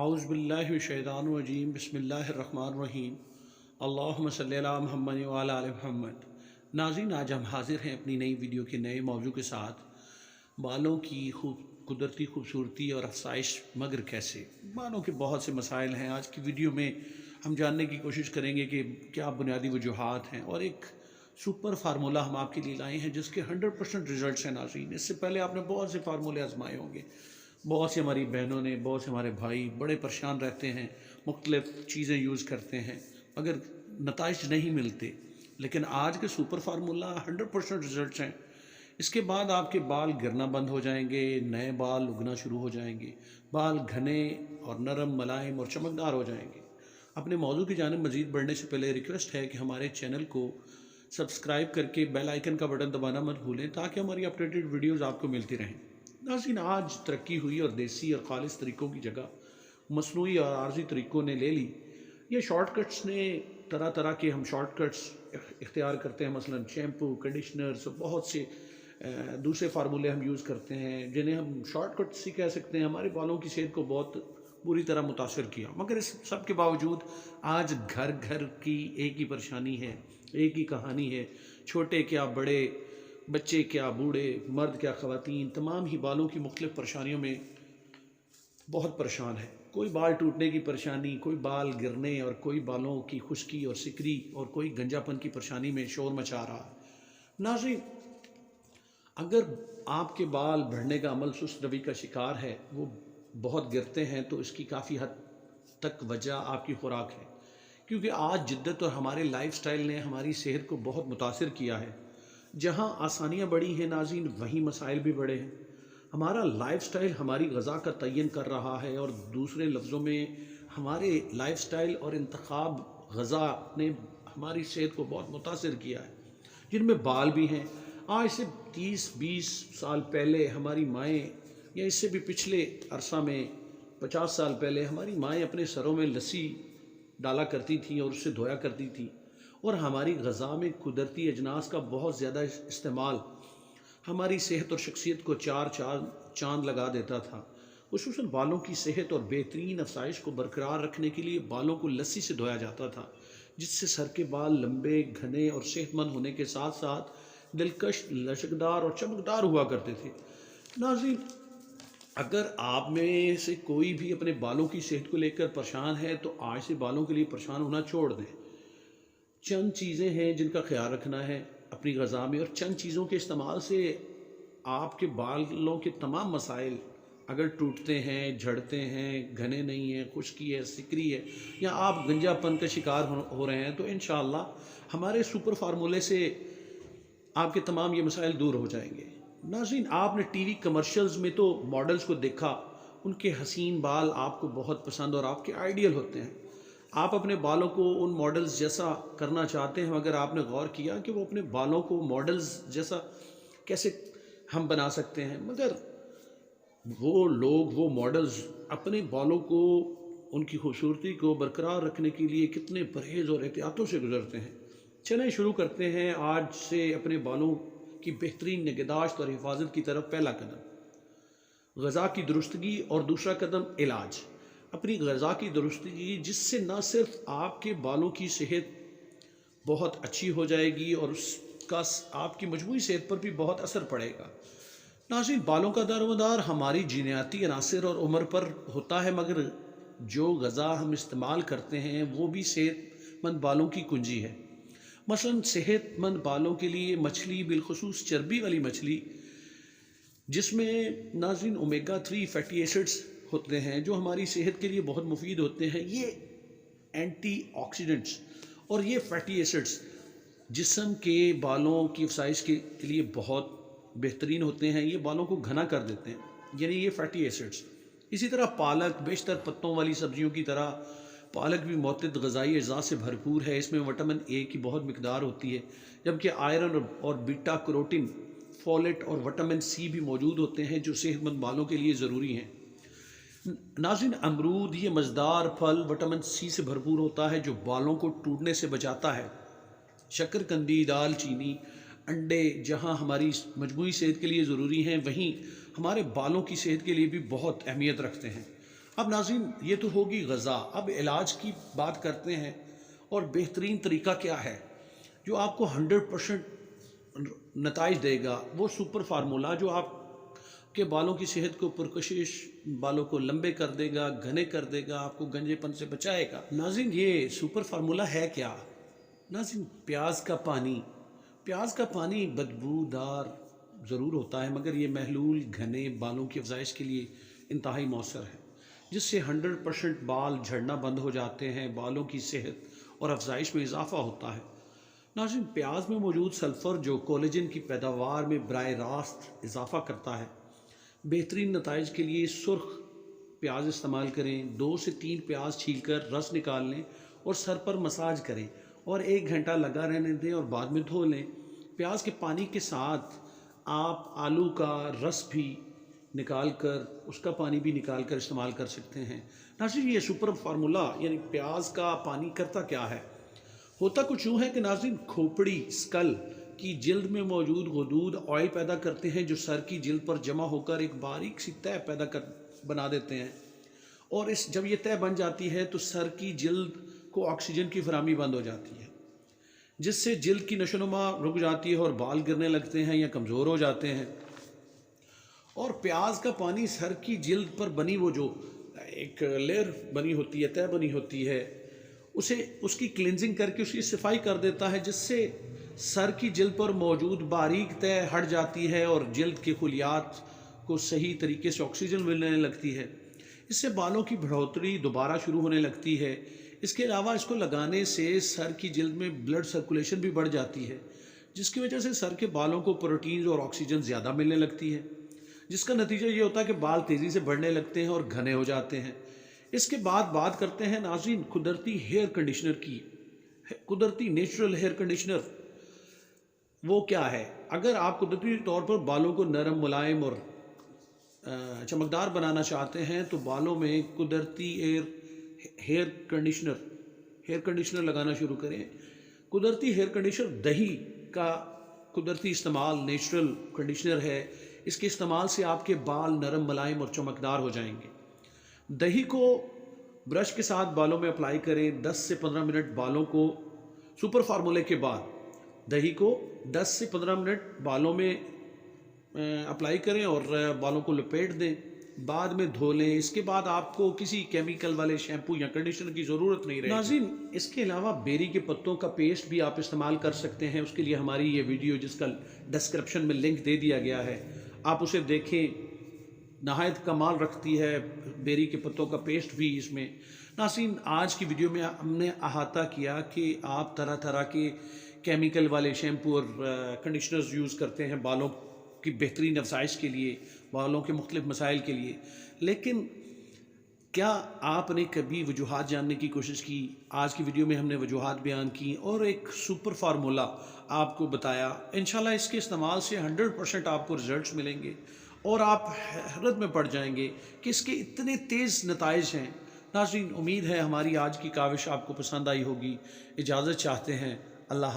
आऊज़ु बिल्लाहि मिनश्शैतानिर्रजीम बिस्मिल्लाहिर्रहमानिर्रहीम अल्लाहुम्मा सल्लि अला मुहम्मद व अला आलि मुहम्मद। नाज़रीन, आज हम हाज़िर हैं अपनी नई वीडियो के नए मौजू के साथ। बालों की कुदरती खूबसूरती और अफसाइश मगर कैसे। बालों के बहुत से मसाइल हैं। आज की वीडियो में हम जानने की कोशिश करेंगे कि क्या बुनियादी वजूहात हैं, और एक सुपर फार्मूला हम आपके लिए लाए हैं जिसके 100% रिजल्ट्स हैं। नाज़रीन, इससे पहले आपने बहुत से फार्मूले आजमाए होंगे। बहुत सी हमारी बहनों ने, बहुत से हमारे भाई बड़े परेशान रहते हैं, मुख्तलिफ़ चीज़ें यूज़ करते हैं मगर नताइज नहीं मिलते। लेकिन आज के सुपर फार्मूला 100% रिजल्ट्स हैं। इसके बाद आपके बाल गिरना बंद हो जाएंगे, नए बाल उगना शुरू हो जाएंगे, बाल घने और नरम, मुलायम और चमकदार हो जाएंगे। अपने मौजू की जानिब मज़ीद बढ़ने से पहले रिक्वेस्ट है कि हमारे चैनल को सब्सक्राइब करके बेल आइकन का बटन दबाना मत भूलें ताकि हमारी अपडेटेड वीडियोस आपको मिलती रहें। नाज़रीन, आज तरक्की हुई और देसी और खालिस तरीक़ों की जगह मसनूई और आर्जी तरीक़ों ने ले ली। ये शॉर्टकट्स ने तरह तरह के हम शॉर्टकट्स इख्तियार करते हैं, मसलन शैम्पू, कंडीशनर्स और बहुत से दूसरे फार्मूले हम यूज़ करते हैं जिन्हें हम शॉर्टकट्स ही कह सकते हैं। हमारे बालों की सेहत को बहुत बुरी तरह मुतासर किया, मगर इस सब के बावजूद आज घर घर की एक ही परेशानी है, एक ही कहानी है। छोटे क्या बड़े, बच्चे क्या बूढ़े, मर्द क्या ख़वातीन, तमाम ही बालों की मुख्तलिफ़ परेशानियों में बहुत परेशान है। कोई बाल टूटने की परेशानी, कोई बाल गिरने, और कोई बालों की खुश्की और सिकरी, और कोई गंजापन की परेशानी में शोर मचा रहा है। नाज़रीन, अगर आपके बाल बढ़ने का अमल सुस्त रवि का शिकार है, वो बहुत गिरते हैं, तो इसकी काफ़ी हद तक वजह आपकी खुराक है। क्योंकि आज जिद्दत और हमारे लाइफस्टाइल ने हमारी सेहत को बहुत मुतासिर किया है। जहाँ आसानियाँ बढ़ी हैं नाज़रीन, वहीं मसाइल भी बढ़े हैं। हमारा लाइफस्टाइल हमारी ग़ज़ा का तयन कर रहा है, और दूसरे लफ्ज़ों में हमारे लाइफस्टाइल और इंतखाब ग़ज़ा ने हमारी सेहत को बहुत मुतासिर किया है, जिनमें बाल भी हैं। आज से 30-20 साल पहले हमारी माएँ, या इससे भी पिछले अरसा में 50 साल पहले हमारी माएँ अपने सरों में लस्सी डाला करती थीं और उससे धोया करती थीं, और हमारी ग़ज़ा में कुदरती अजनास का बहुत ज़्यादा इस्तेमाल हमारी सेहत और शख्सियत को चार चांद लगा देता था। खुसूसन बालों की सेहत और बेहतरीन अफसाइश को बरकरार रखने के लिए बालों को लस्सी से धोया जाता था, जिससे सर के बाल लंबे, घने और सेहतमंद होने के साथ साथ दिलकश, लचकदार और चमकदार हुआ करते थे। नाज़रीन, अगर आप में से कोई भी अपने बालों की सेहत को लेकर परेशान है, तो आज से बालों के लिए परेशान होना छोड़ दें। चंद चीज़ें हैं जिनका ख्याल रखना है अपनी ग़ज़ा में, और चंद चीज़ों के इस्तेमाल से आपके बालों के तमाम मसाइल, अगर टूटते हैं, झड़ते हैं, घने नहीं हैं, खुश्की है, सिकरी है, या आप गंजापन का शिकार हो रहे हैं, तो इंशाअल्लाह हमारे सुपर फार्मूले से आपके तमाम ये मसाइल दूर हो जाएंगे। नाज़रीन, आपने टीवी कमर्शियल्स में तो मॉडल्स को देखा, उनके हसीन बाल आपको बहुत पसंद और आपके आइडियल होते हैं। आप अपने बालों को उन मॉडल्स जैसा करना चाहते हैं, मगर आपने गौर किया कि वो अपने बालों को मॉडल्स जैसा कैसे हम बना सकते हैं। मगर वो लोग, वो मॉडल्स अपने बालों को, उनकी खूबसूरती को बरकरार रखने के लिए कितने परहेज़ और एहतियातों से गुजरते हैं। चलें शुरू करते हैं आज से अपने बालों की बेहतरीन निगहदाश्त और हिफाजत की तरफ। पहला कदम ग़ज़ा की दुरुस्तगी, और दूसरा कदम इलाज। अपनी ग़ज़ा की दुरुस्तगी, जिससे न सिर्फ आपके बालों की सेहत बहुत अच्छी हो जाएगी और उसका आपकी मजमूई सेहत पर भी बहुत असर पड़ेगा। नाज़रीन, बालों का दारोमदार हमारी जीनियाती अनासर और उम्र पर होता है, मगर जो ग़ज़ा हम इस्तेमाल करते हैं वो भी सेहतमंद बालों की कुंजी है। मसलन सेहतमंद बालों के लिए मछली, बिलखुसूस चर्बी वाली मछली, जिसमें नाज़रीन ओमेगा 3 फैटी एसिड्स होते हैं, जो हमारी सेहत के लिए बहुत मुफीद होते हैं। ये एंटीऑक्सीडेंट्स और ये फैटी एसिड्स जिस्म के बालों की अफसाइश के लिए बहुत बेहतरीन होते हैं। ये बालों को घना कर देते हैं, यानी ये फैटी एसिड्स। इसी तरह पालक, बेशतर पत्तों वाली सब्जियों की तरह पालक भी मुतअद्दिद ग़ज़ाई अज़्ज़ा से भरपूर है। इसमें विटामिन ए की बहुत मिकदार होती है, जबकि आयरन और बीटा कैरोटीन, फोलेट और विटामिन सी भी मौजूद होते हैं, जो सेहतमंद बालों के लिए ज़रूरी हैं। नाज़रीन, अमरूद, ये मज़ेदार फल विटामिन सी से भरपूर होता है, जो बालों को टूटने से बचाता है। शक्करकंदी, दालचीनी, अंडे जहाँ हमारी मजमूई सेहत के लिए ज़रूरी हैं, वहीं हमारे बालों की सेहत के लिए भी बहुत अहमियत रखते हैं। اب ناظرین یہ تو ہوگی غذا، اب علاج کی بات کرتے ہیں، اور بہترین طریقہ کیا ہے جو آپ کو 100% نتائج دے گا، وہ سپر فارمولا جو آپ کے بالوں کی صحت کو پرکشش، بالوں کو لمبے کر دے گا، گھنے کر دے گا، آپ کو گنجے پن سے بچائے گا۔ ناظرین یہ سپر فارمولا ہے کیا؟ ناظرین پیاز کا پانی۔ پیاز کا پانی بدبودار ضرور ہوتا ہے، مگر یہ محلول گھنے بالوں کی افزائش کے لیے انتہائی مؤثر ہے، جس سے 100% بال جھڑنا بند ہو جاتے ہیں، بالوں کی صحت اور افزائش میں اضافہ ہوتا ہے۔ ناظرین پیاز میں موجود سلفر جو کولیجن کی پیداوار میں براہ راست اضافہ کرتا ہے۔ بہترین نتائج کے لیے سرخ پیاز استعمال کریں، 2 سے 3 پیاز چھیل کر رس نکال لیں اور سر پر مساج کریں اور 1 گھنٹہ لگا رہنے دیں اور بعد میں دھو لیں۔ پیاز کے پانی کے ساتھ آپ آلو کا رس بھی نکال کر، اس کا پانی بھی نکال کر استعمال کر سکتے ہیں۔ ناظرین یہ سپر فارمولا یعنی پیاز کا پانی کرتا کیا ہے؟ ہوتا کچھ یوں ہے کہ ناظرین کھوپڑی اسکل کی جلد میں موجود غدود آئل پیدا کرتے ہیں جو سر کی جلد پر جمع ہو کر ایک باریک سی تہ بنا دیتے ہیں، اور جب یہ تہ بن جاتی ہے تو سر کی جلد کو آکسیجن کی فراہمی بند ہو جاتی ہے، جس سے جلد کی نشو و نما رک جاتی ہے اور بال گرنے لگتے ہیں یا کمزور ہو جاتے ہیں۔ اور پیاز کا پانی سر کی جلد پر بنی وہ جو ایک لیئر بنی ہوتی ہے، تہ بنی ہوتی ہے، اس کی کلینزنگ کر کے اس کی صفائی کر دیتا ہے، جس سے سر کی جلد پر موجود باریک تہ ہٹ جاتی ہے اور جلد کے خلیات کو صحیح طریقے سے آکسیجن ملنے لگتی ہے۔ اس سے بالوں کی بڑھوتری دوبارہ شروع ہونے لگتی ہے۔ اس کے علاوہ اس کو لگانے سے سر کی جلد میں بلڈ سرکولیشن بھی بڑھ جاتی ہے، جس کی وجہ سے سر کے بالوں کو پروٹینز اور آکسیجن زیادہ ملنے لگتی ہے، جس کا نتیجہ یہ ہوتا ہے کہ بال تیزی سے بڑھنے لگتے ہیں اور گھنے ہو جاتے ہیں۔ اس کے بعد بات کرتے ہیں ناظرین قدرتی ہیئر کنڈیشنر کی۔ قدرتی نیچرل ہیئر کنڈیشنر وہ کیا ہے؟ اگر آپ قدرتی طور پر بالوں کو نرم، ملائم اور چمکدار بنانا چاہتے ہیں تو بالوں میں قدرتی ہیئر کنڈیشنر لگانا شروع کریں۔ قدرتی ہیئر کنڈیشنر دہی کا قدرتی استعمال نیچرل کنڈیشنر ہے۔ اس کے استعمال سے آپ کے بال نرم، ملائم اور چمکدار ہو جائیں گے۔ دہی کو برش کے ساتھ بالوں میں اپلائی کریں، 10 سے 15 منٹ بالوں کو سپر فارمولے کے بعد دہی کو 10 سے 15 منٹ بالوں میں اپلائی کریں اور بالوں کو لپیٹ دیں، بعد میں دھو لیں۔ اس کے بعد آپ کو کسی کیمیکل والے شیمپو یا کنڈیشنر کی ضرورت نہیں رہے گی۔ ناظرین اس کے علاوہ بیری کے پتوں کا پیسٹ بھی آپ استعمال کر سکتے ہیں۔ اس کے لیے ہماری یہ ویڈیو جس کا ڈسکرپشن میں لنک دے دیا گیا ہے، آپ اسے دیکھیں، نہایت کمال رکھتی ہے۔ بیری کے پتوں کا پیسٹ بھی اس میں۔ ناظرین آج کی ویڈیو میں ہم نے احاطہ کیا کہ آپ طرح طرح کے کیمیکل والے شیمپو اور کنڈیشنرز یوز کرتے ہیں بالوں کی بہترین افزائش کے لیے، بالوں کے مختلف مسائل کے لیے، لیکن کیا آپ نے کبھی وجوہات جاننے کی کوشش کی؟ آج کی ویڈیو میں ہم نے وجوہات بیان کی اور ایک سپر فارمولا آپ کو بتایا۔ انشاءاللہ اس کے استعمال سے 100% آپ کو رزلٹس ملیں گے اور آپ حیرت میں پڑ جائیں گے کہ اس کے اتنے تیز نتائج ہیں۔ ناظرین امید ہے ہماری آج کی کاوش آپ کو پسند آئی ہوگی۔ اجازت چاہتے ہیں، اللہ حافظ۔